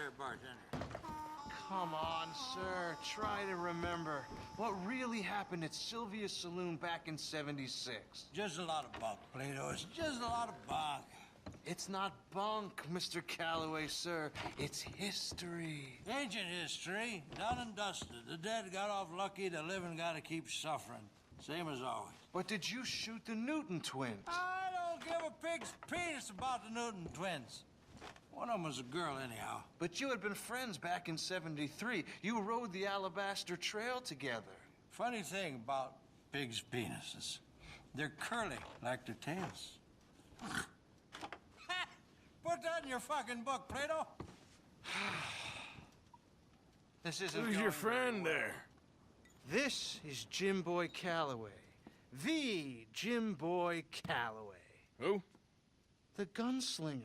there, bartender. Come on, sir. Try to remember. What really happened at Sylvia's Saloon back in '76? Just a lot of bunk, Plato. It's just a lot of bunk. It's not bunk, Mr. Calloway, sir. It's history. Ancient history, done and dusted. The dead got off lucky, the living gotta keep suffering. Same as always. But did you shoot the Newton twins? I don't give a pig's penis about the Newton twins. One of them was a girl, anyhow. But you had been friends back in '73. You rode the Alabaster Trail together. Funny thing about pigs' penises. They're curly, like their tails. Put that in your fucking book, Plato. This isn't Who's your going friend very well. there? This is Jim Boy Calloway. The Jim Boy Calloway. Who? The gunslinger.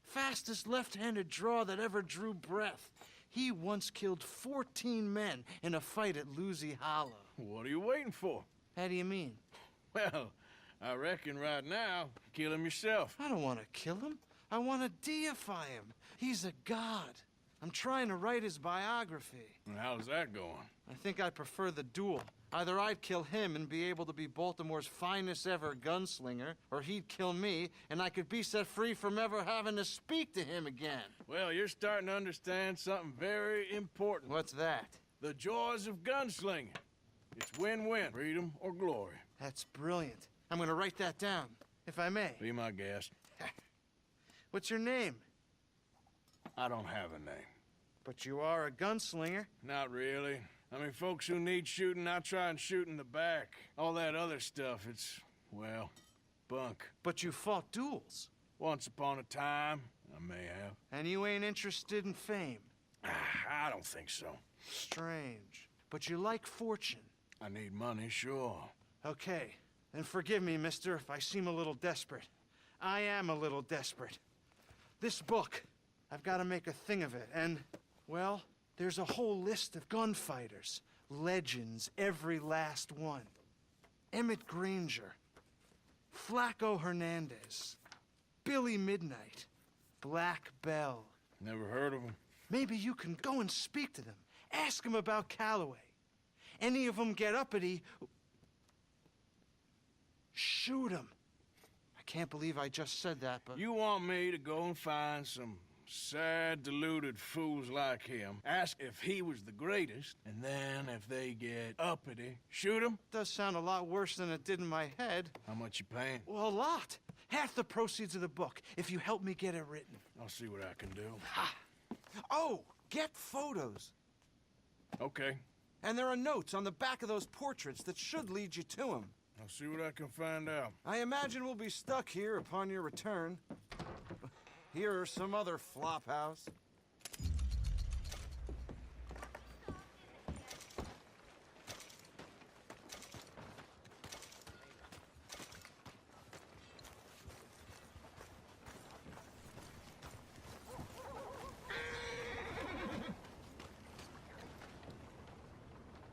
Fastest left-handed draw that ever drew breath. He once killed 14 men in a fight at Lucy Hollow. What are you waiting for? How do you mean? Well, I reckon right now, kill him yourself. I don't want to kill him. I want to deify him. He's a god. I'm trying to write his biography. And how's that going? I think I prefer the duel. Either I'd kill him and be able to be Baltimore's finest ever gunslinger, or he'd kill me and I could be set free from ever having to speak to him again. Well, you're starting to understand something very important. What's that? The joys of gunslinging. It's win-win, freedom or glory. That's brilliant. I'm gonna write that down, if I may. Be my guest. What's your name? I don't have a name. But you are a gunslinger. Not really. I mean, folks who need shooting, I try and shoot in the back. All that other stuff, it's, well, bunk. But you fought duels. Once upon a time, I may have. And you ain't interested in fame. I don't think so. Strange. But you like fortune. I need money, sure. Okay. Then forgive me, mister, if I seem a little desperate. I am a little desperate. This book, I've got to make a thing of it, and, well, there's a whole list of gunfighters. Legends, every last one. Emmett Granger, Flaco Hernandez, Billy Midnight, Black Bell. Never heard of him. Maybe you can go and speak to them. Ask them about Calloway. Any of them get uppity, shoot them. I can't believe I just said that, but... You want me to go and find some sad, deluded fools like him, ask if he was the greatest, and then if they get uppity, shoot him? Does sound a lot worse than it did in my head. How much you paying? Well, a lot. Half the proceeds of the book, if you help me get it written. I'll see what I can do. Ha! Oh, get photos. Okay. And there are notes on the back of those portraits that should lead you to him. I'll see what I can find out. I imagine we'll be stuck here upon your return. Here are some other flophouse.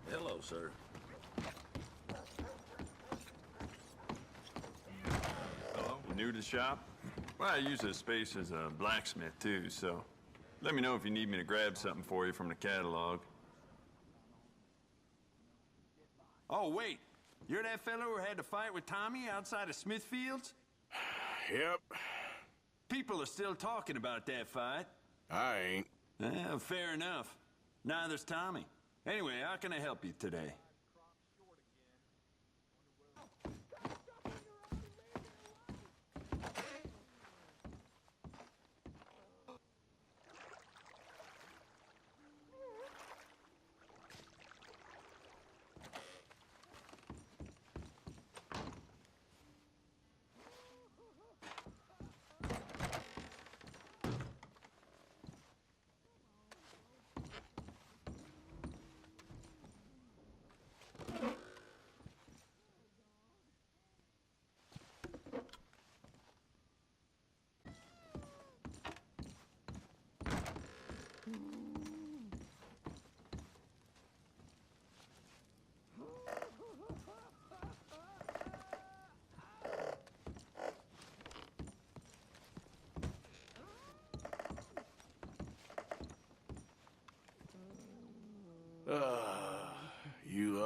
Hello, sir. Hello? You new to the shop? Well, I use this space as a blacksmith, too, so let me know if you need me to grab something for you from the catalog. Oh, wait. You're that fellow who had to fight with Tommy outside of Smithfield's? Yep. People are still talking about that fight. I ain't. Fair enough. Neither's Tommy. Anyway, how can I help you today?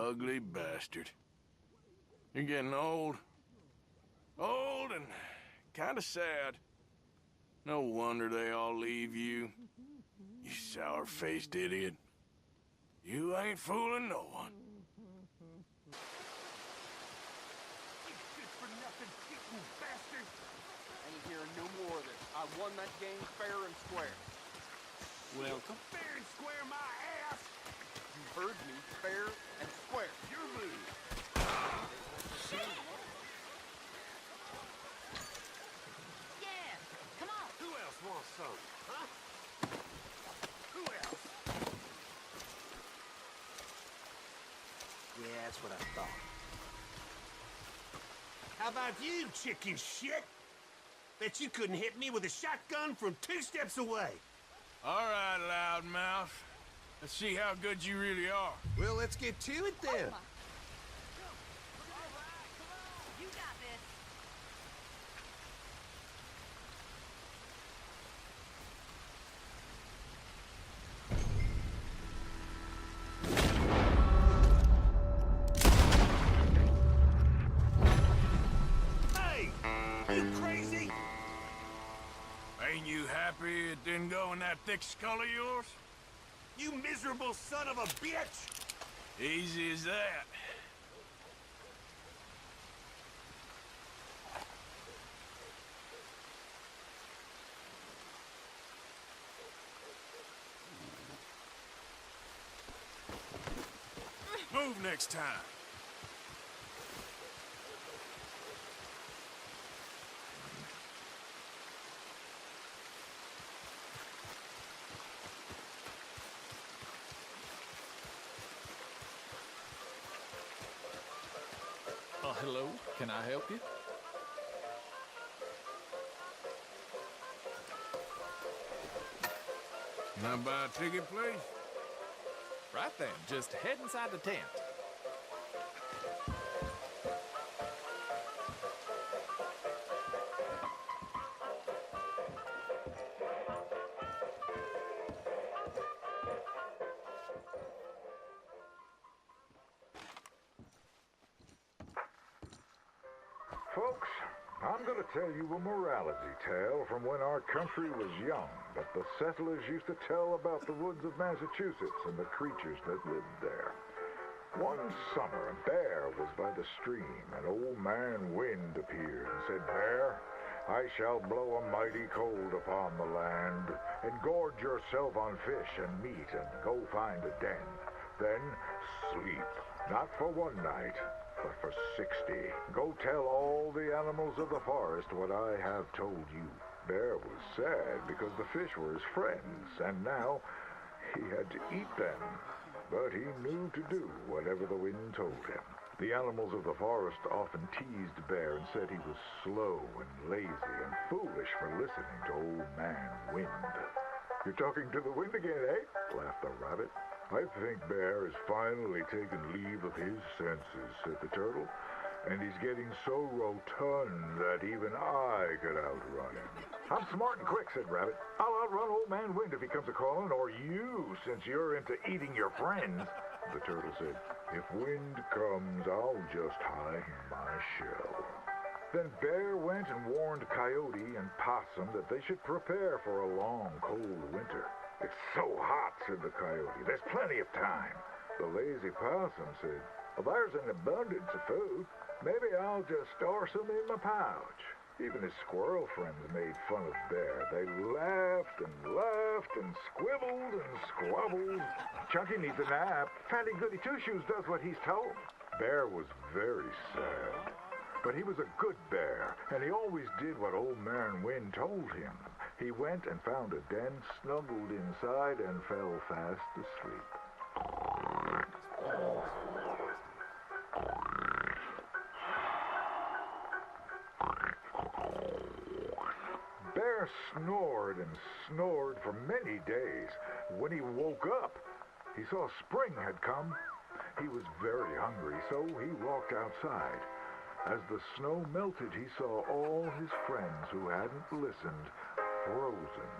ugly bastard. You're getting old. Old and kinda sad. No wonder they all leave you. You sour-faced idiot. You ain't fooling no one. Ain't hearing no more of this. I won that game fair and square. Welcome. Fair and square my ass! You heard me, fair and square. Your move. Yeah, come on. Who else wants some? Huh? Who else? Yeah, that's what I thought. How about you, chicken shit? Bet you couldn't hit me with a shotgun from 2 steps away. All right, loudmouth. Let's see how good you really are. Well, let's get to it then. You got this. Hey! You crazy? Ain't you happy it didn't go in that thick skull of yours? You miserable son of a bitch! Easy as that. Move next time. Hello, can I help you? Can I buy a ticket, please? Right then, just head inside the tent. Folks, I'm going to tell you a morality tale from when our country was young that the settlers used to tell about the woods of Massachusetts and the creatures that lived there. One summer, a bear was by the stream, and old man Wind appeared and said, "Bear, I shall blow a mighty cold upon the land, and gorge yourself on fish and meat, and go find a den. Then sleep, not for one night, but for 60. Go tell all the animals of the forest what I have told you." Bear was sad because the fish were his friends, and now he had to eat them. But he knew to do whatever the wind told him. The animals of the forest often teased Bear and said he was slow and lazy and foolish for listening to old man Wind. "You're talking to the wind again, eh?" laughed the rabbit. "I think Bear has finally taken leave of his senses," said the turtle. "And he's getting so rotund that even I could outrun him." "I'm smart and quick," said Rabbit. "I'll outrun old man Wind if he comes a-calling, or you, since you're into eating your friends." The turtle said, "If Wind comes, I'll just hide in my shell." Then Bear went and warned Coyote and Possum that they should prepare for a long, cold winter. "It's so hot," said the Coyote. "There's plenty of time." The lazy Possum said, "Well, there's an abundance of food. Maybe I'll just store some in my pouch." Even his squirrel friends made fun of Bear. They laughed and squibbled and squabbled. "Chunky needs a nap. Fatty Goody Two-Shoes does what he's told." Bear was very sad. But he was a good bear, and he always did what old man Wind told him. He went and found a den, snuggled inside, and fell fast asleep. Bear snored and snored for many days. When he woke up, he saw spring had come. He was very hungry, so he walked outside. As the snow melted, he saw all his friends who hadn't listened, frozen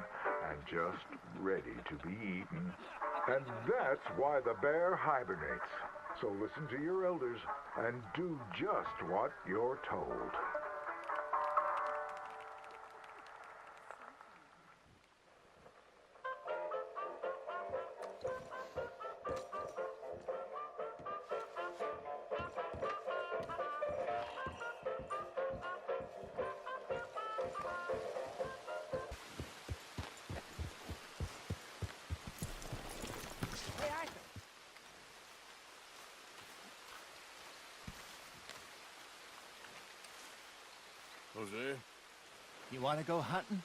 and just ready to be eaten. And that's why the bear hibernates, So listen to your elders and do just what you're told. Hey, Arthur. Jose, You want to go hunting?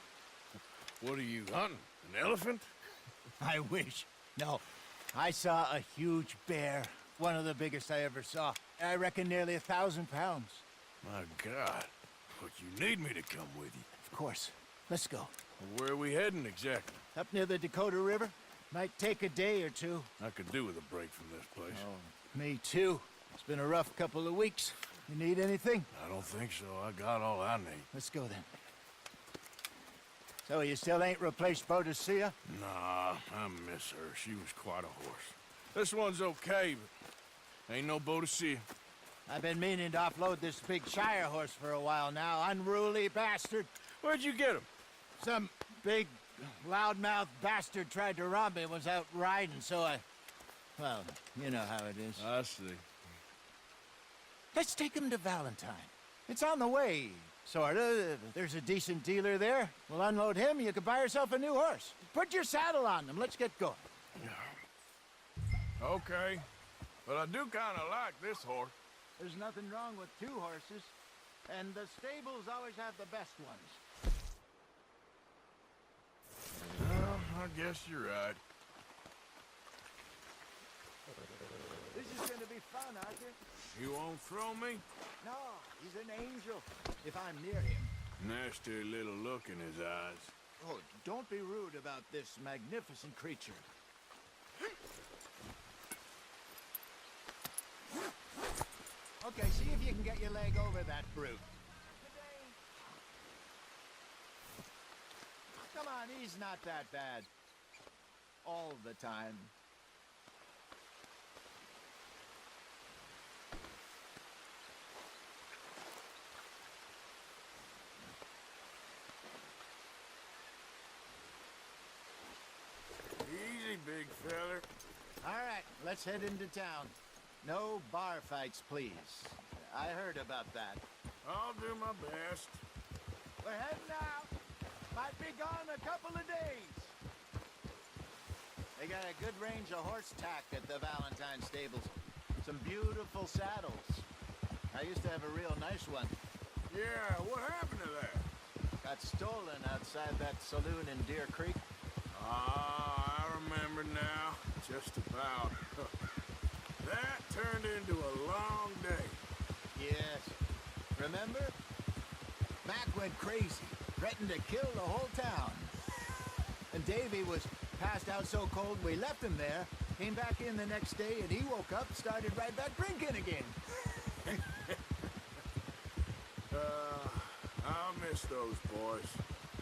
what are you hunting? An elephant? I wish. No. I saw a huge bear. One of the biggest I ever saw. I reckon nearly 1,000 pounds. My God. But you need me to come with you. Of course. Let's go. Where are we heading exactly? Up near the Dakota River. Might take a day or two. I could do with a break from this place. Me too. It's been a rough couple of weeks. You need anything? I don't think so. I got all I need. Let's go then. So you still ain't replaced Boadicea? Nah, I miss her. She was quite a horse. This one's okay, but ain't no Boadicea. I've been meaning to offload this big Shire horse for a while now. Unruly bastard. Where'd you get him? Some big, loudmouth bastard tried to rob me and was out riding, so I... Well, you know how it is. I see. Let's take him to Valentine. It's on the way, sorta. There's a decent dealer there. We'll unload him, you can buy yourself a new horse. Put your saddle on him, let's get going. Okay. But I do kind of like this horse. There's nothing wrong with two horses, and the stables always have the best ones. Well, I guess you're right. This is gonna be fun, Arthur. You won't throw me? No, he's an angel, if I'm near him. Nasty little look in his eyes. Oh, don't be rude about this magnificent creature. Okay, see if you can get your leg over that brute. Come on, he's not that bad. All the time. Easy, big feller. All right, let's head into town. No bar fights, please. I heard about that. I'll do my best. We're heading out. Might be gone a couple of days. They got a good range of horse tack at the Valentine stables. Some beautiful saddles. I used to have a real nice one. Yeah, what happened to that? Got stolen outside that saloon in Deer Creek. Ah, I remember now. Just about. That turned into a long day. Yes. Remember? Mac went crazy, threatened to kill the whole town. And Davy was passed out so cold we left him there, came back in the next day, and he woke up, started right back drinking again. I'll miss those boys.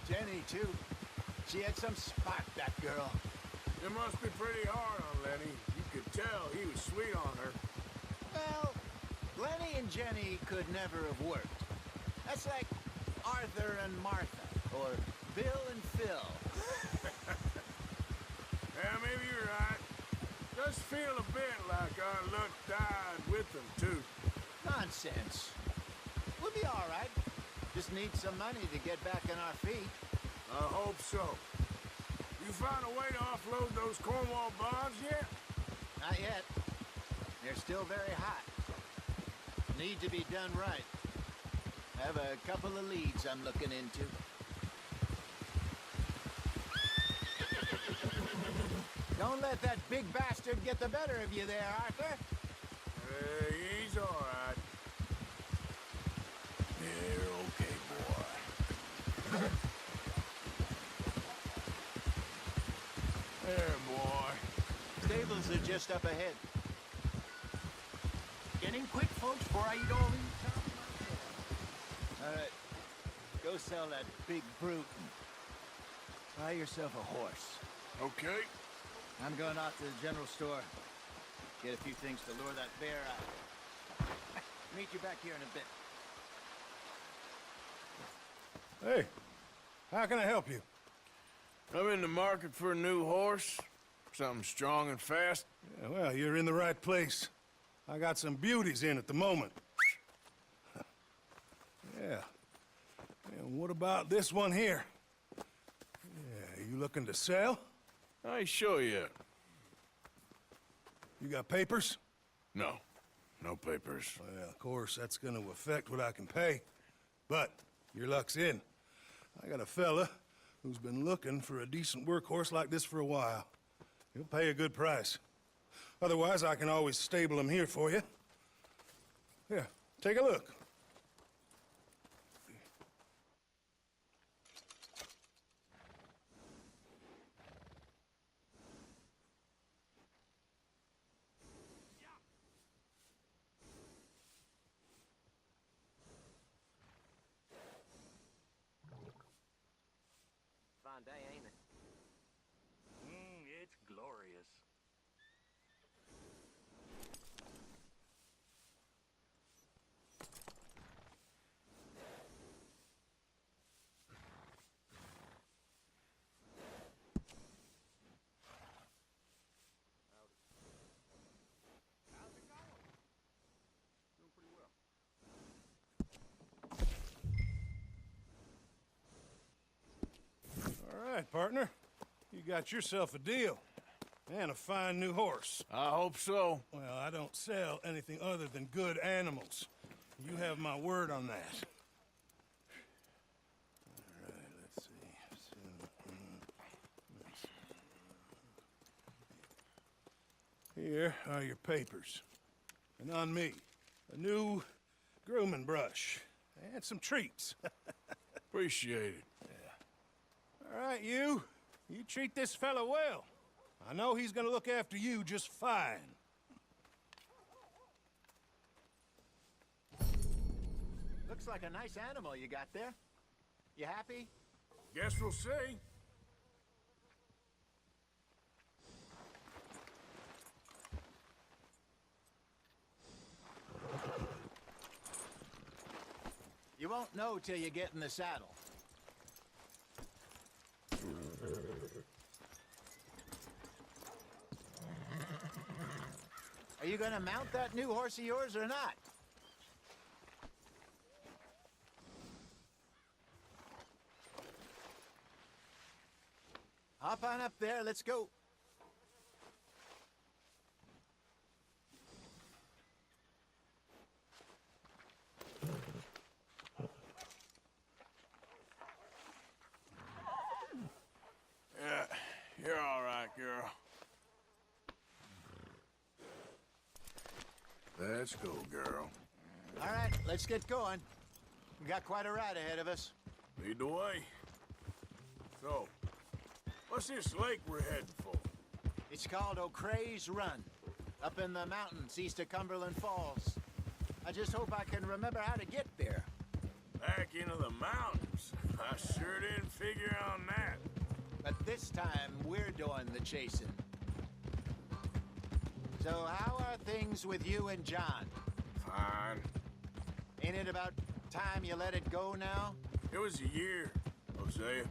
Jenny, too. She had some spark, that girl. It must be pretty hard on Lenny. You could tell he was sweet on her. Well, Lenny and Jenny could never have worked. That's like Arthur and Martha, or Bill and Phil. Yeah, maybe you're right. Does feel a bit like our luck died with them, too. Nonsense. We'll be all right. Just need some money to get back on our feet. I hope so. You found a way to offload those Cornwall bonds yet? Not yet. They're still very hot. Need to be done right. Have a couple of leads I'm looking into. Don't let that big bastard get the better of you there, Arthur. He's all right. You're okay, boy. There, boy. Stables are just up ahead. Get in quick, folks, before I eat all these. All right. Go sell that big brute and buy yourself a horse. Okay. I'm going out to the general store. Get a few things to lure that bear out. Meet you back here in a bit. Hey, how can I help you? I'm in the market for a new horse. Something strong and fast. Yeah, well, you're in the right place. I got some beauties in at the moment. Yeah. And what about this one here? Yeah, you looking to sell? I ain't sure yet. You got papers? No. No papers. Well, of course, that's gonna affect what I can pay. But your luck's in. I got a fella who's been looking for a decent workhorse like this for a while. He'll pay a good price. Otherwise, I can always stable him here for you. Here, take a look. Fine day, ain't it? It's glorious. All right, partner. You got yourself a deal. And a fine new horse. I hope so. Well, I don't sell anything other than good animals. You have my word on that. All right, let's see. Here are your papers. And on me, a new grooming brush. And some treats. Appreciate it. All right, you. You treat this fella well. I know he's gonna look after you just fine. Looks like a nice animal you got there. You happy? Guess we'll see. You won't know till you get in the saddle. Are you gonna mount that new horse of yours or not? Hop on up there, let's go. Yeah, you're all right, girl. Let's go, girl. All right, let's get going. We got quite a ride ahead of us. Lead the way. So, what's this lake we're heading for? It's called O'Creagh's Run, up in the mountains east of Cumberland Falls. I just hope I can remember how to get there. Back into the mountains. I sure didn't figure on that. But this time, we're doing the chasing. So how are things with you and John? Fine. Ain't it about time you let it go now? It was a year, Hosea.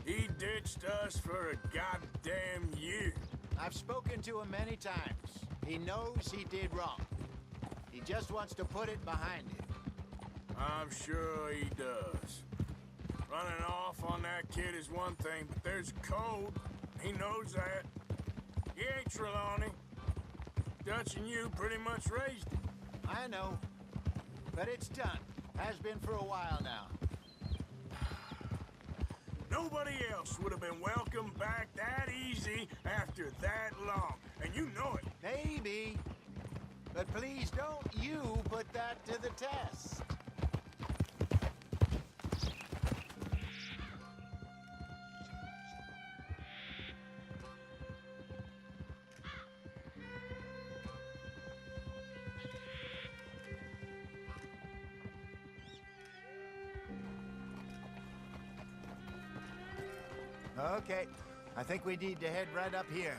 He ditched us for a goddamn year. I've spoken to him many times. He knows he did wrong. He just wants to put it behind him. I'm sure he does. Running off on that kid is one thing, but there's code. He knows that. He ain't Trelawney. Dutch and you pretty much raised him. I know. But it's done. Has been for a while now. Nobody else would have been welcomed back that easy after that long. And you know it. Maybe. But please don't you put that to the test. Okay, I think we need to head right up here.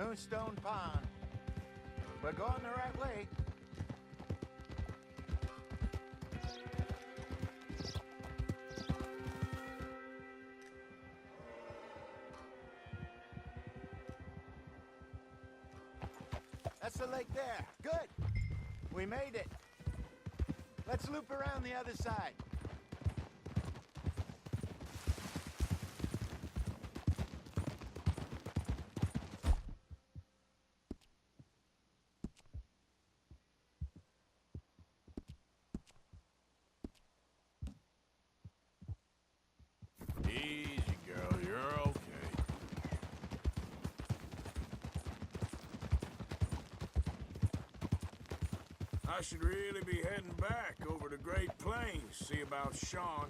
Moonstone Pond. We're going the right way. That's the lake there. Good. We made it. Let's loop around the other side. Easy, girl. You're okay. I should really be heading back over to Great Plains, see about Sean.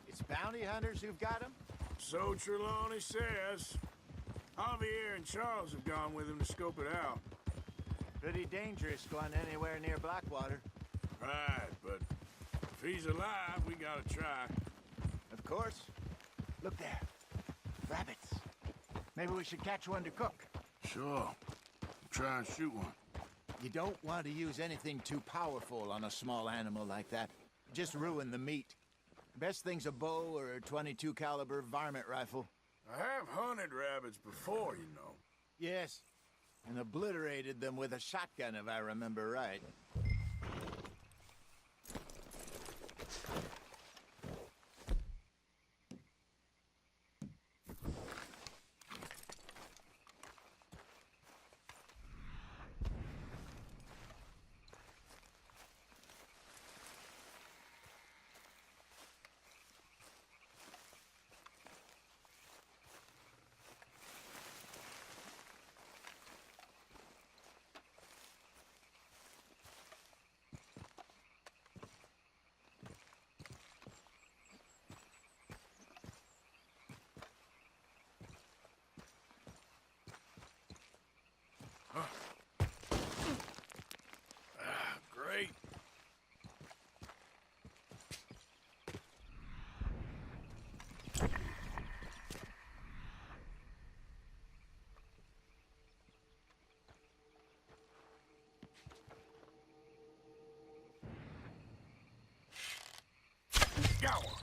It's bounty hunters who've got him? So Trelawney says. Javier and Charles have gone with him to scope it out. Pretty dangerous going anywhere near Blackwater. Right, but if he's alive, we gotta try. Of course. Look there. Rabbits. Maybe we should catch one to cook. Sure. Try and shoot one. You don't want to use anything too powerful on a small animal like that. Just ruin the meat. Best thing's a bow or a .22 caliber varmint rifle. I have hunted rabbits before, you know. Yes, and obliterated them with a shotgun, if I remember right. Great. Got one.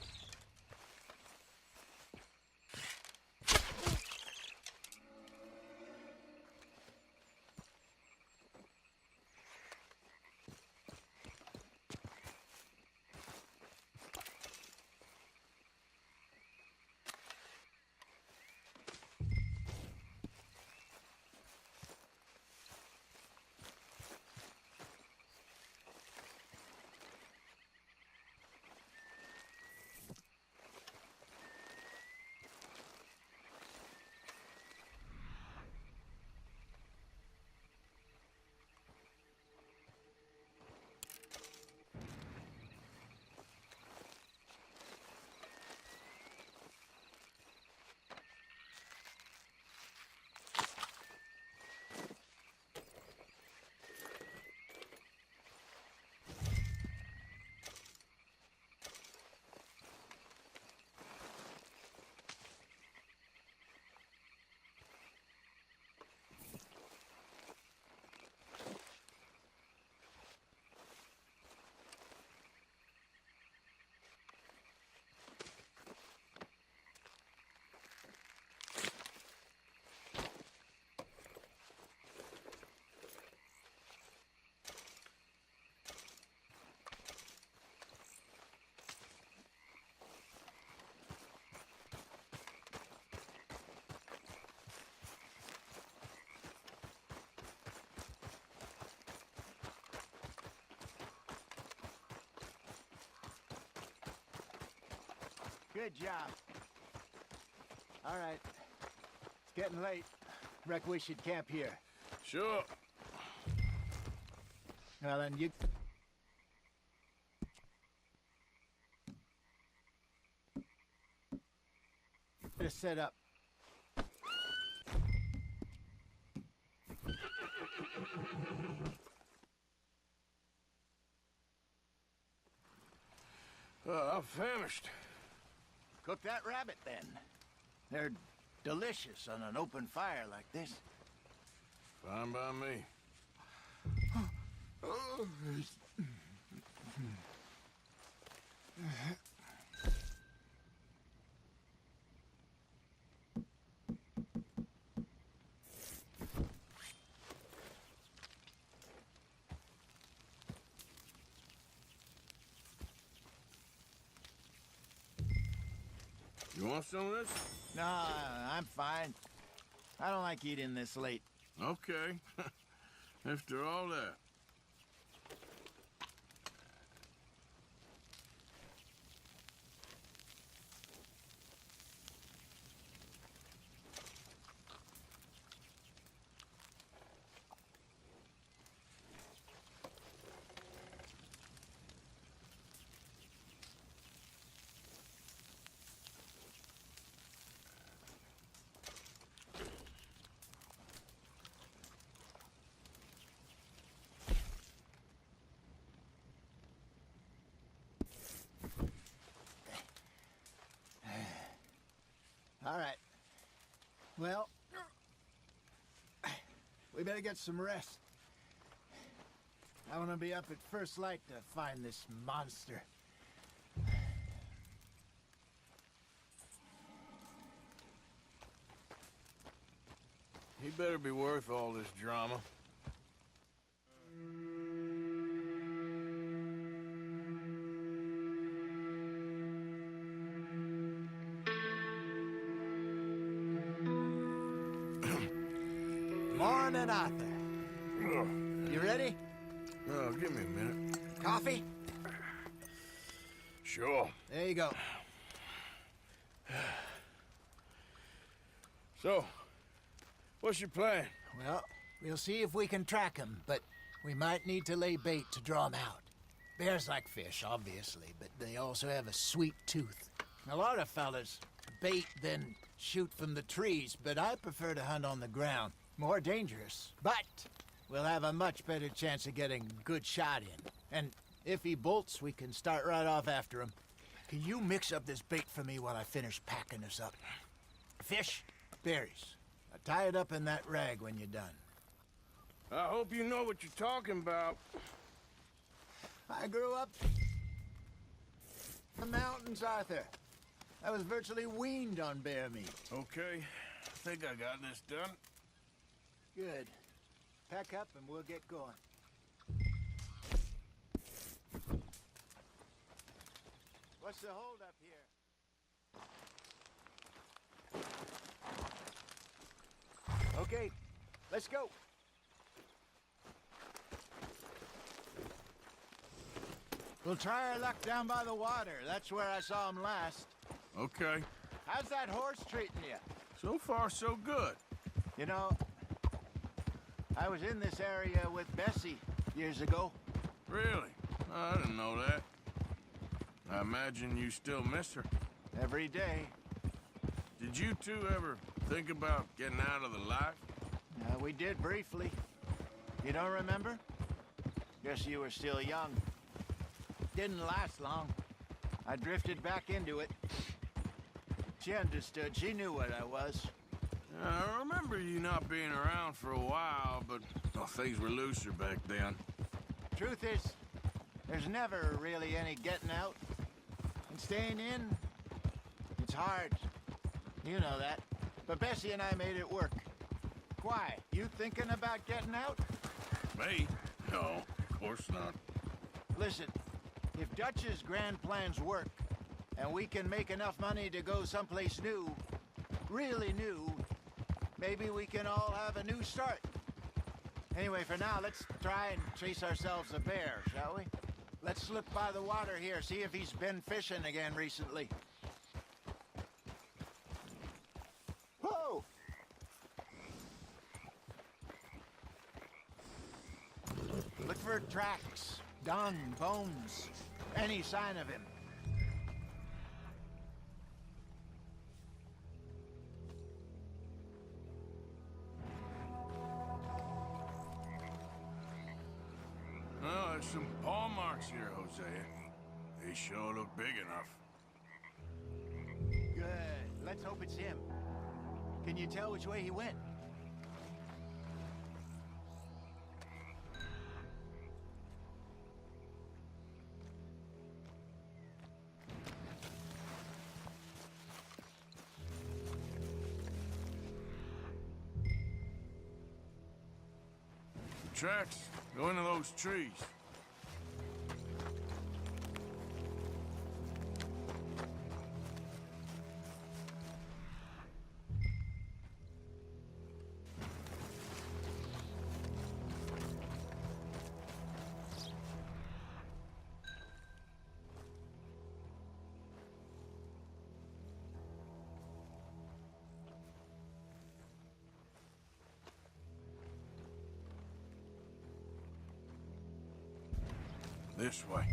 Good job. All right. It's getting late. Reckon we should camp here. Sure. Well, then you... Just set up. I'm famished. Cook that rabbit, then. They're delicious on an open fire like this. Fine by me. You want some of this? No, I'm fine. I don't like eating this late. Okay. After all that. All right. Well, we better get some rest. I want to be up at first light to find this monster. He better be worth all this drama. Morning, Arthur. You ready? Oh, give me a minute. Coffee? Sure. There you go. So, what's your plan? Well, we'll see if we can track him, but we might need to lay bait to draw him out. Bears like fish, obviously, but they also have a sweet tooth. A lot of fellas bait, then shoot from the trees, but I prefer to hunt on the ground. More dangerous, but we'll have a much better chance of getting a good shot in. And if he bolts, we can start right off after him. Can you mix up this bait for me while I finish packing this up? Fish, berries. I'll tie it up in that rag when you're done. I hope you know what you're talking about. I grew up in the mountains, Arthur. I was virtually weaned on bear meat. Okay, I think I got this done. Good. Pack up and we'll get going. What's the hold up here? Okay, let's go. We'll try our luck down by the water. That's where I saw him last. Okay. How's that horse treating you? So far, so good. You know, I was in this area with Bessie years ago. Really? I didn't know that. I imagine you still miss her. Every day. Did you two ever think about getting out of the life? We did briefly. You don't remember? Guess you were still young. Didn't last long. I drifted back into it. She understood. She knew what I was. I remember you not being around for a while, but things were looser back then. Truth is, there's never really any getting out. And staying in, it's hard. You know that. But Bessie and I made it work. Why? You thinking about getting out? Me? No, of course not. Listen, if Dutch's grand plans work, and we can make enough money to go someplace new, really new, maybe we can all have a new start. Anyway, for now, let's try and chase ourselves a bear, shall we? Let's look by the water here, see if he's been fishing again recently. Whoa! Look for tracks, dung, bones, any sign of him. Oh, there's some paw marks here, Hosea. They sure look big enough. Good. Let's hope it's him. Can you tell which way he went? tracks go into those trees. This way.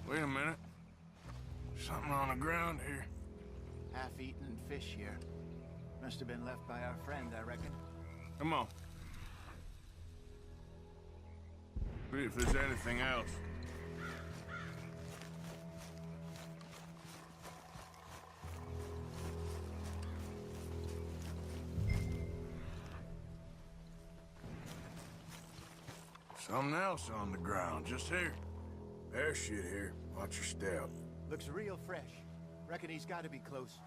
Wait a minute. Something on the ground here. Half-eaten fish here. Must have been left by our friend, I reckon. Come on. See if there's anything else. Something else on the ground, just here. There's shit here. Watch your step. Looks real fresh. Reckon he's got to be close.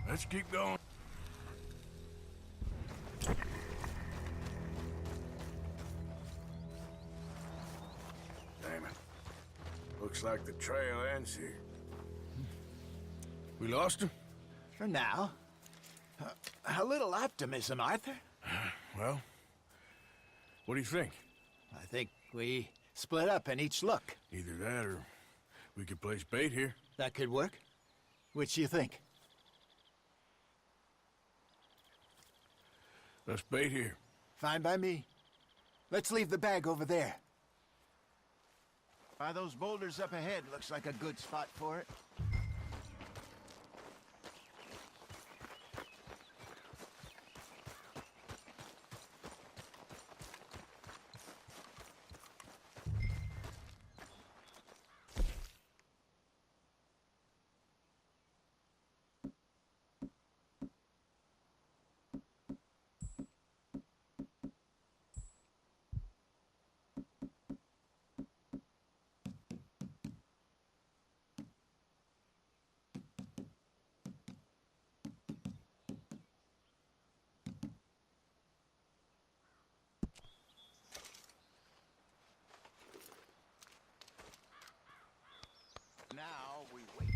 Let's keep going. Damn it. Looks like the trail ends here. We lost him? For now. A little optimism, Arthur. Well, what do you think? I think we split up and each look. Either that or we could place bait here. That could work. Which you think? Let's bait here. Fine by me. Let's leave the bag over there. By those boulders up ahead, looks like a good spot for it. Now we wait.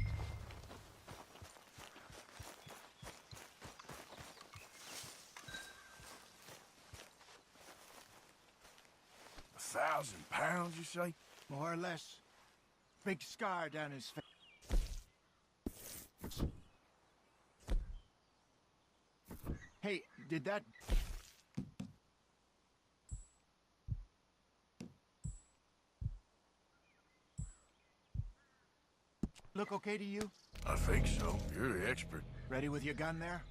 £1,000, you say? More or less. Big scar down his face. Hey, did that... look okay to you? I think so. You're the expert. Ready with your gun there?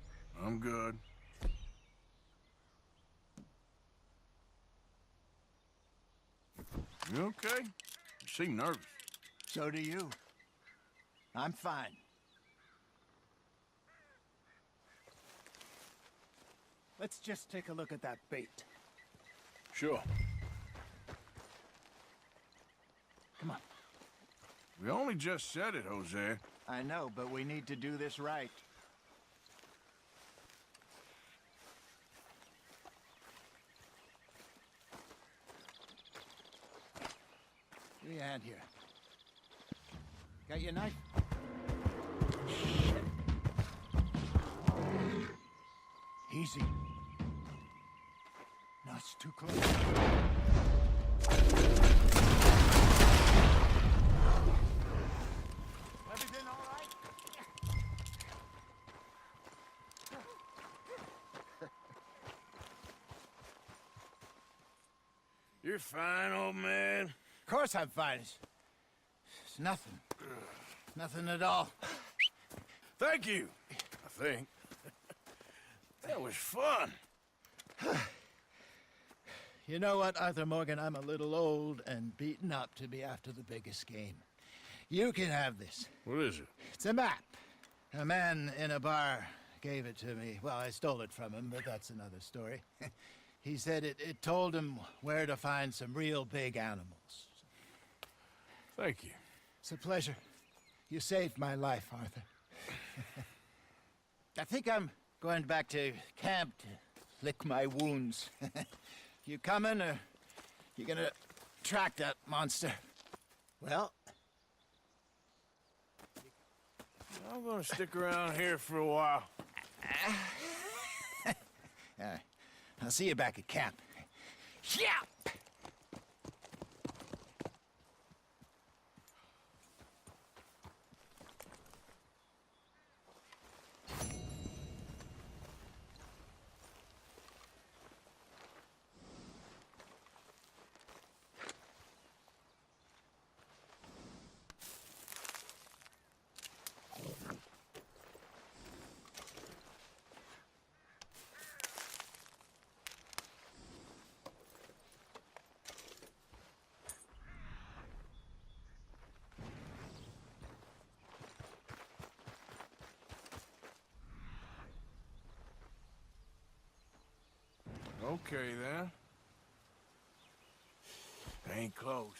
I'm good. You okay? You seem nervous. So do you. I'm fine. Let's just take a look at that bait. Sure. Come on. We only just said it, Jose. I know, but we need to do this right. Give me a hand here. Got your knife? Shit. Easy. No, it's too close. Everything all right? You're fine, old man. Of course I'm fine. It's nothing. Nothing at all. Thank you, I think. That was fun. You know what, Arthur Morgan? I'm a little old and beaten up to be after the biggest game. You can have this. What is it? It's a map. A man in a bar gave it to me. Well, I stole it from him, but that's another story. He said it told him where to find some real big animals. Thank you. It's a pleasure. You saved my life, Arthur. I think I'm going back to camp to lick my wounds. You coming, or you gonna track that monster? Well, I'm gonna stick around here for a while. I'll see you back at camp. Yeah! Okay, then. Ain't close.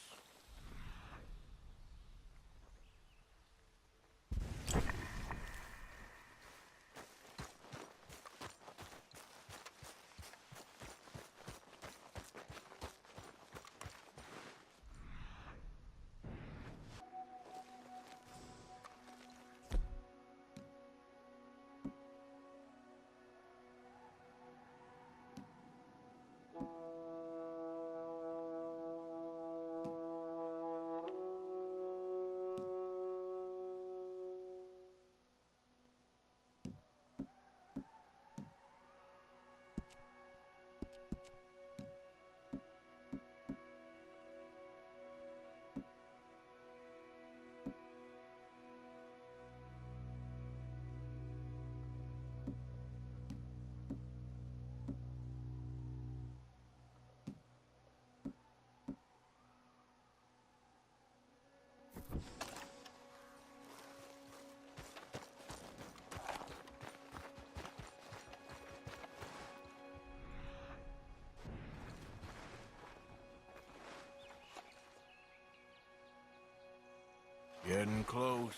Getting close.